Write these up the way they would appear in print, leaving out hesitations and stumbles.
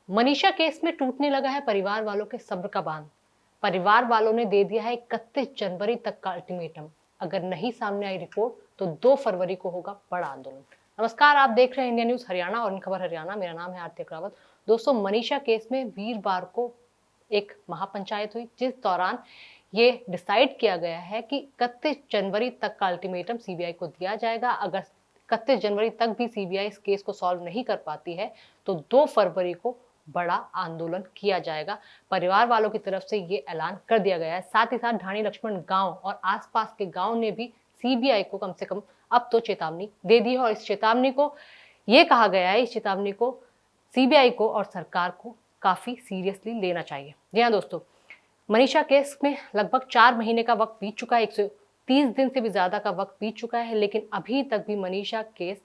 Manisha case में टूटने लगा है परिवार वालों के सब्र का बांध। परिवार वालों ने दे दिया है 31 जनवरी तक का अल्टीमेटम। अगर नहीं सामने आई रिपोर्ट तो 2 फरवरी को होगा बड़ा आंदोलन। नमस्कार, आप देख रहे हैं इंडिया न्यूज हरियाणा और इन खबर हरियाणा। मेरा नाम है आरती अग्रवाल। दोस्तों, मनीषा केस में वीरवार को एक महापंचायत हुई, जिस दौरान ये डिसाइड किया गया है कि 31 जनवरी तक का अल्टीमेटम सीबीआई को दिया जाएगा। अगर 31 जनवरी तक भी सीबीआई इस केस को सॉल्व नहीं कर पाती है तो 2 फरवरी को बड़ा आंदोलन किया जाएगा। परिवार वालों की तरफ से ये ऐलान कर दिया गया है। साथ ही साथ ढाणी लक्ष्मण गांव और आसपास के गांव ने भी सीबीआई को कम से कम अब तो चेतावनी दे दी है और इस चेतावनी को ये कहा गया है, इस चेतावनी को सीबीआई को और सरकार को काफी सीरियसली लेना चाहिए। जी हाँ दोस्तों, मनीषा केस में लगभग 4 महीने का वक्त बीत चुका है, 130 दिन से भी ज्यादा का वक्त बीत चुका है, लेकिन अभी तक भी मनीषा केस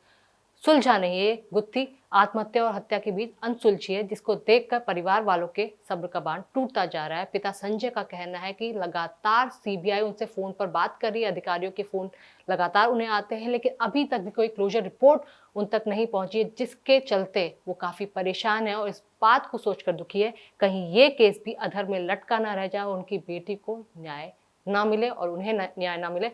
सुलझा नहीं है। गुत्थी आत्महत्या और हत्या के बीच अनसुलझी है, जिसको देखकर परिवार वालों के सब्र का बांध टूटता जा रहा है। पिता संजय का कहना है कि लगातार सीबीआई उनसे फोन पर बात कर रही है, अधिकारियों के फोन लगातार उन्हें आते हैं, लेकिन अभी तक भी कोई क्लोजर रिपोर्ट उन तक नहीं पहुंची है, जिसके चलते वो काफी परेशान है और इस बात को सोचकर दुखी है कहीं ये केस भी अधर में लटका ना रह जाए, उनकी बेटी को न्याय ना मिले और उन्हें न्याय ना मिले।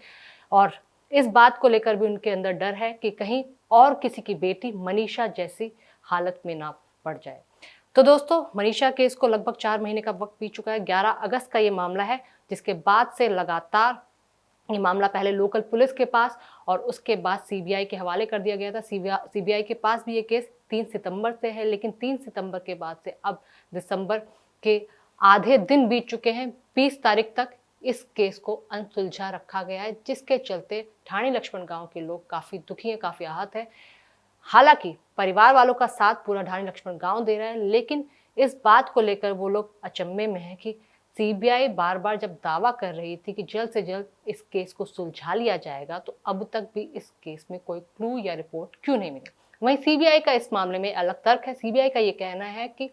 और इस बात को लेकर भी उनके अंदर डर है कि कहीं और किसी की बेटी मनीषा जैसी हालत में ना पड़ जाए। तो दोस्तों, मनीषा केस को लगभग 4 महीने का वक्त बीत चुका है। 11 अगस्त का ये मामला है, जिसके बाद से लगातार ये मामला पहले लोकल पुलिस के पास और उसके बाद सीबीआई के हवाले कर दिया गया था। सीबीआई के पास भी ये केस 3 सितंबर से है, लेकिन 3 सितंबर के बाद से अब दिसंबर के आधे दिन बीत चुके हैं। 20 तारीख तक इस केस को अनसुलझा रखा गया है, जिसके चलते ढाणी लक्ष्मण गांव के लोग काफी दुखी हैं, काफी आहत है। हालांकि परिवार वालों का साथ पूरा ढाणी लक्ष्मण गांव दे रहा है, लेकिन इस बात को लेकर वो लोग अचंभे में हैं कि सीबीआई बार बार जब दावा कर रही थी कि जल्द से जल्द इस केस को सुलझा लिया जाएगा, तो अब तक भी इस केस में कोई क्लू या रिपोर्ट क्यों नहीं मिली। वहीं सीबीआई का इस मामले में अलग तर्क है। सीबीआई का ये कहना है कि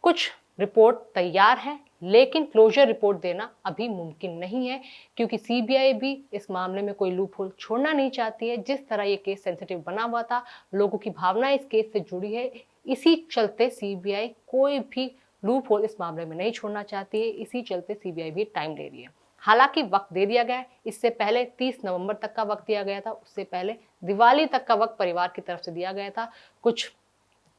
कुछ रिपोर्ट तैयार है, लेकिन क्लोजर रिपोर्ट देना अभी मुमकिन नहीं है, क्योंकि सीबीआई भी इस मामले में कोई लूप होल छोड़ना नहीं चाहती है। जिस तरह ये केस सेंसिटिव बना हुआ था, लोगों की भावना इस केस से जुड़ी है, इसी चलते सीबीआई कोई भी लूप होल इस मामले में नहीं छोड़ना चाहती है। इसी चलते सीबीआई भी टाइम ले रही है। हालांकि वक्त दे दिया गया है। इससे पहले 30 नवंबर तक का वक्त दिया गया था, उससे पहले दिवाली तक का वक्त परिवार की तरफ से दिया गया था। कुछ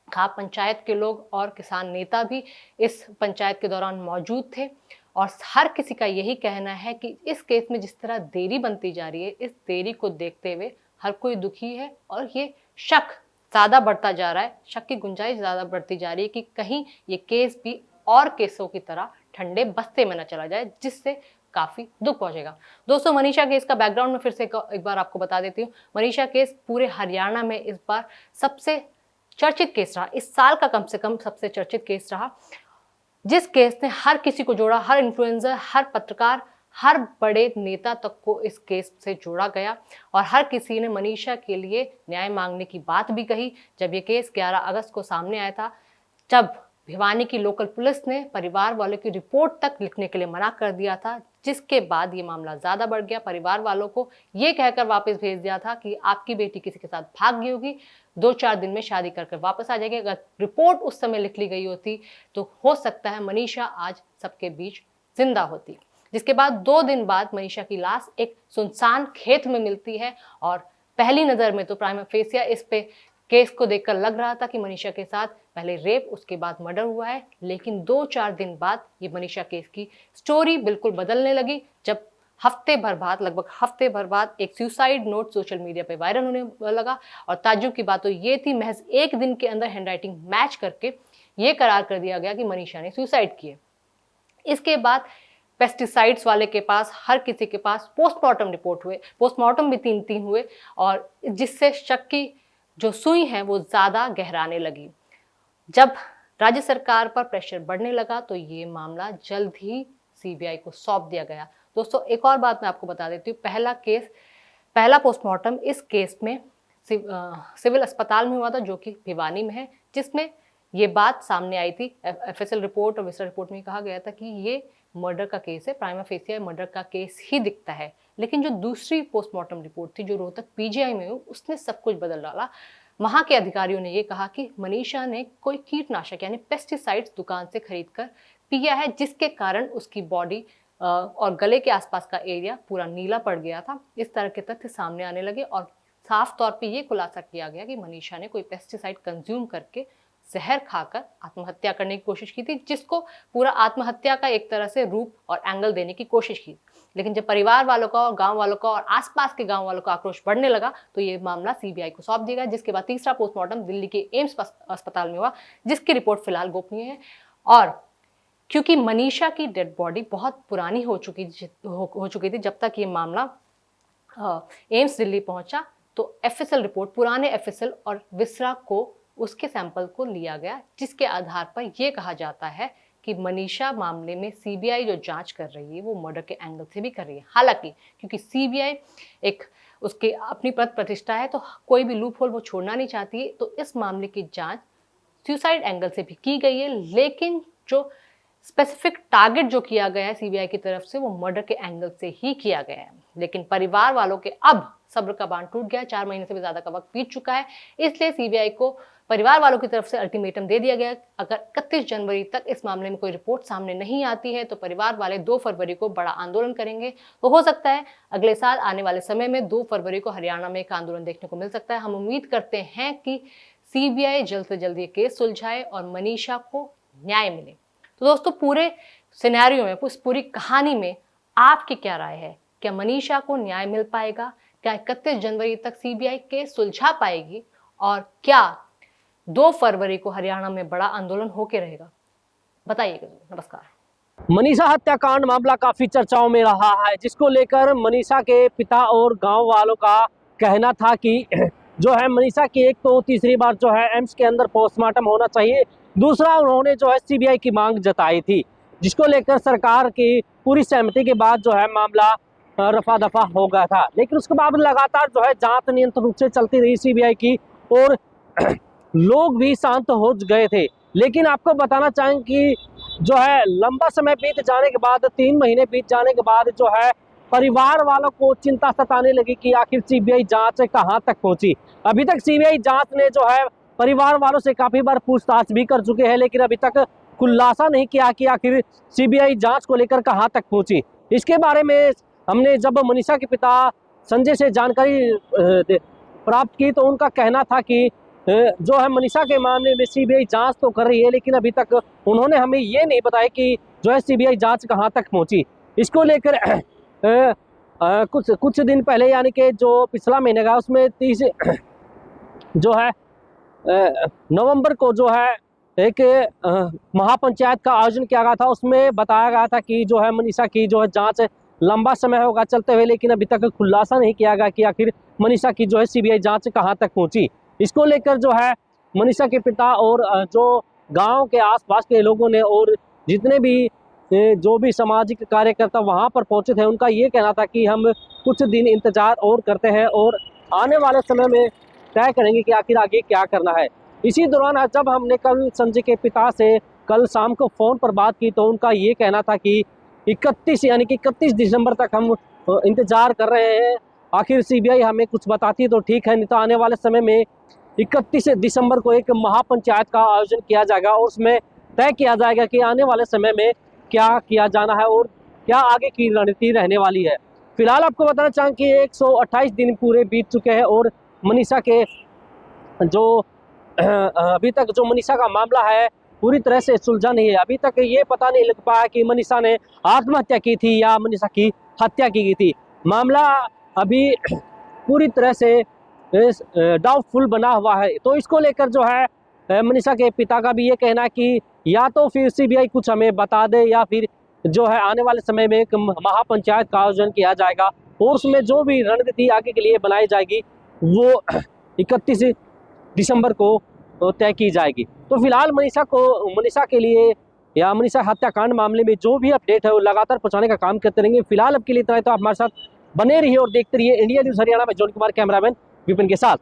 खाप पंचायत के लोग और किसान नेता भी इस पंचायत के दौरान मौजूद थे और हर किसी का यही कहना है कि इस केस में जिस तरह देरी बनती जा रही है, इस देरी को देखते हुए हर कोई दुखी है और ये शक ज्यादा बढ़ता जा रहा है, शक की गुंजाइश ज्यादा बढ़ती जा रही है कि कहीं ये केस भी और केसों की तरह ठंडे बस्ते में न चला जाए, जिससे काफी दुख पहुंचेगा। दोस्तों, मनीषा केस का बैकग्राउंड में फिर से एक बार आपको बता देती हूँ। मनीषा केस पूरे हरियाणा में इस बार सबसे चर्चित केस रहा, इस साल का कम से कम सबसे चर्चित केस रहा, जिस केस ने हर किसी को जोड़ा, हर इन्फ्लुएंसर, हर पत्रकार, हर बड़े नेता तक को इस केस से जोड़ा गया और हर किसी ने मनीषा के लिए न्याय मांगने की बात भी कही। जब ये केस 11 अगस्त को सामने आया था, जब भिवानी की लोकल पुलिस ने परिवार वालों की रिपोर्ट तक लिखने के लिए मना कर दिया था, जिसके बाद ये मामला ज्यादा बढ़ गया। परिवार वालों को ये कहकर वापस भेज दिया था कि आपकी बेटी किसी के साथ भाग गई होगी, 2-4 दिन में शादी कर वापस आ जाएगी। अगर रिपोर्ट उस समय लिख ली गई होती तो हो सकता है मनीषा आज सबके बीच जिंदा होती। जिसके बाद 2 दिन बाद मनीषा की लाश एक सुनसान खेत में मिलती है और पहली नजर में तो प्राइमा फेसिया इस पे केस को देखकर लग रहा था कि मनीषा के साथ पहले रेप, उसके बाद मर्डर हुआ है, लेकिन 2-4 दिन बाद ये मनीषा केस की स्टोरी बिल्कुल बदलने लगी, जब लगभग हफ्ते भर बाद एक सुसाइड नोट सोशल मीडिया पे वायरल होने लगा। और ताज्जुब की बात तो ये थी, महज एक दिन के अंदर हैंडराइटिंग मैच करके ये करार कर दिया गया कि मनीषा ने सुसाइड की है। इसके बाद पेस्टिसाइड्स वाले के पास, हर किसी के पास पोस्टमार्टम रिपोर्ट हुए, पोस्टमार्टम भी 3-3 हुए और जिससे शक की जो सुई है वो ज्यादा गहराने लगी। जब राज्य सरकार पर प्रेशर बढ़ने लगा तो ये मामला जल्द ही सीबीआई को सौंप दिया गया। दोस्तों, एक और बात मैं आपको बता देती हूँ। पहला पोस्टमार्टम इस केस में सिविल अस्पताल में हुआ था, जो कि भिवानी में है, जिसमें ये बात सामने आई थी। एफएसएल रिपोर्ट और विसरा रिपोर्ट में कहा गया था कि ये मर्डर का केस है, प्राइमा फेसिया मर्डर का केस ही दिखता है। लेकिन जो दूसरी पोस्टमार्टम रिपोर्ट थी, जो रोहतक पीजीआई में हुई, उसने सब कुछ बदल डाला। वहां के अधिकारियों ने ये कहा कि मनीषा ने कोई कीटनाशक यानी पेस्टिसाइड्स दुकान से खरीदकर पिया है, जिसके कारण उसकी बॉडी और गले के आसपास का एरिया पूरा नीला पड़ गया था। इस तरह के तथ्य सामने आने लगे और साफ तौर पे ये खुलासा किया गया कि मनीषा ने कोई पेस्टिसाइड कंज्यूम करके जहर खाकर आत्महत्या करने की कोशिश की थी, जिसको पूरा आत्महत्या का एक तरह से रूप और एंगल देने की कोशिश की। लेकिन जब परिवार वालों का और गांव वालों का और आसपास के गांव वालों का आक्रोश बढ़ने लगा तो ये मामला सीबीआई को सौंप दिया गया, जिसके बाद तीसरा पोस्टमार्टम दिल्ली के एम्स अस्पताल में हुआ, जिसकी रिपोर्ट फिलहाल गोपनीय है। और क्योंकि मनीषा की डेड बॉडी बहुत पुरानी हो चुकी थी जब तक ये मामला एम्स दिल्ली पहुंचा, तो एफएसएल रिपोर्ट, पुराने एफएसएल और विसरा को उसके सैंपल को लिया गया, जिसके आधार पर यह कहा जाता है कि मनीषा मामले में सीबीआई जो जांच कर रही है वो मर्डर के एंगल से भी कर रही है। हालांकि क्योंकि सीबीआई एक उसके अपनी पद प्रतिष्ठा है तो कोई भी लूप होल वो छोड़ना नहीं चाहती है, तो इस मामले की जांच सुसाइड एंगल से भी की गई है, लेकिन जो स्पेसिफिक टारगेट जो किया गया है सीबीआई की तरफ से वो मर्डर के एंगल से ही किया गया है। लेकिन परिवार वालों के अब सब्र का बांध टूट गया, 4 महीने से भी ज्यादा का वक्त बीत चुका है, इसलिए सीबीआई को परिवार वालों की तरफ से अल्टीमेटम दे दिया गया। अगर 31 जनवरी तक इस मामले में कोई रिपोर्ट सामने नहीं आती है तो परिवार वाले 2 फरवरी को बड़ा आंदोलन करेंगे। तो हो सकता है अगले साल आने वाले समय में 2 फरवरी को हरियाणा में एक आंदोलन देखने को मिल सकता है। हम उम्मीद करते हैं कि सीबीआई जल्द से जल्द ये केस सुलझाए और मनीषा को न्याय मिले। तो दोस्तों, पूरे सिनेरियो में, उस पूरी कहानी में आपकी क्या राय है? क्या मनीषा को न्याय मिल पाएगा? क्या 31 जनवरी तक सीबीआई केस सुलझा पाएगी? और क्या 2 फरवरी को हरियाणा में बड़ा आंदोलन होके रहेगा? बताइएगा। नमस्कार। मनीषा हत्याकांड मामला काफी चर्चाओं में रहा है, जिसको लेकर मनीषा के पिता और गांव वालों का कहना था कि जो है मनीषा की एक तो तीसरी बार जो है एम्स के अंदर पोस्टमार्टम होना चाहिए, दूसरा उन्होंने जो है सीबीआई की मांग जताई थी, जिसको लेकर सरकार की पूरी सहमति के बाद जो है मामला रफा दफा हो गया था। लेकिन उसके बाद लगातार जो है जांच नियंत्रण रूप से चलती रही सीबीआई की और लोग भी शांत हो गए थे। लेकिन आपको बताना चाहेंगे कि जो है लंबा समय बीत जाने के बाद, 3 महीने बीत जाने के बाद जो है परिवार वालों को चिंता सताने लगी कि आखिर सीबीआई जांच कहां तक पहुंची। अभी तक सीबीआई जांच ने जो है परिवार वालों से काफी बार पूछताछ भी कर चुके हैं, लेकिन अभी तक खुलासा नहीं किया कि आखिर सीबीआई जांच को लेकर कहां तक पहुंची। इसके बारे में हमने जब मनीषा के पिता संजय से जानकारी प्राप्त की तो उनका कहना था कि जो है मनीषा के मामले में सीबीआई जांच तो कर रही है, लेकिन अभी तक उन्होंने हमें ये नहीं बताया कि जो है सीबीआई जांच कहां तक पहुंची। इसको लेकर कुछ दिन पहले, यानी कि जो पिछला महीने का, उसमें 30 जो है नवंबर को जो है एक महापंचायत का आयोजन किया गया था। उसमें बताया गया था कि जो है मनीषा की जो है जांच लंबा समय होगा चलते हुए, लेकिन अभी तक खुलासा नहीं किया गया कि आखिर मनीषा की जो है सीबीआई जांच कहां तक पहुंची। इसको लेकर जो है मनीषा के पिता और जो गांव के आसपास के लोगों ने और जितने भी जो भी सामाजिक कार्यकर्ता वहां पर पहुंचे थे, उनका ये कहना था कि हम कुछ दिन इंतजार और करते हैं और आने वाले समय में तय करेंगे कि आखिर आगे क्या करना है। इसी दौरान जब हमने कल संजय के पिता से कल शाम को फ़ोन पर बात की तो उनका ये कहना था कि 31 दिसंबर तक हम इंतज़ार कर रहे हैं, आखिर सीबीआई हमें कुछ बताती तो ठीक है, नहीं तो आने वाले समय में 31 दिसंबर को एक महापंचायत का आयोजन किया जाएगा और उसमें तय किया जाएगा कि आने वाले समय में क्या किया जाना है और क्या आगे की रणनीति रहने वाली है। फिलहाल आपको बताना चाहें कि 128 दिन पूरे बीत चुके हैं और मनीषा के जो अभी तक जो मनीषा का मामला है पूरी तरह से सुलझा नहीं है। अभी तक ये पता नहीं लग पाया कि मनीषा ने आत्महत्या की थी या मनीषा की हत्या की गई थी। मामला अभी पूरी तरह से डाउटफुल बना हुआ है। तो इसको लेकर जो है मनीषा के पिता का भी ये कहना है कि या तो फिर सीबीआई कुछ हमें बता दे या फिर जो है आने वाले समय में एक महापंचायत का आयोजन किया जाएगा और उसमें जो भी रणनीति आगे के लिए बनाई जाएगी वो 31 दिसंबर को तय की जाएगी। तो फिलहाल मनीषा के लिए या मनीषा हत्याकांड मामले में जो भी अपडेट है वो लगातार पहुंचाने का काम करते रहेंगे। फिलहाल अब के लिए इतना ही। तो आप हमारे साथ बने रहिए और देखते रहिए इंडिया न्यूज़ हरियाणा में। जॉन कुमार कैमरामैन विपिन के साथ।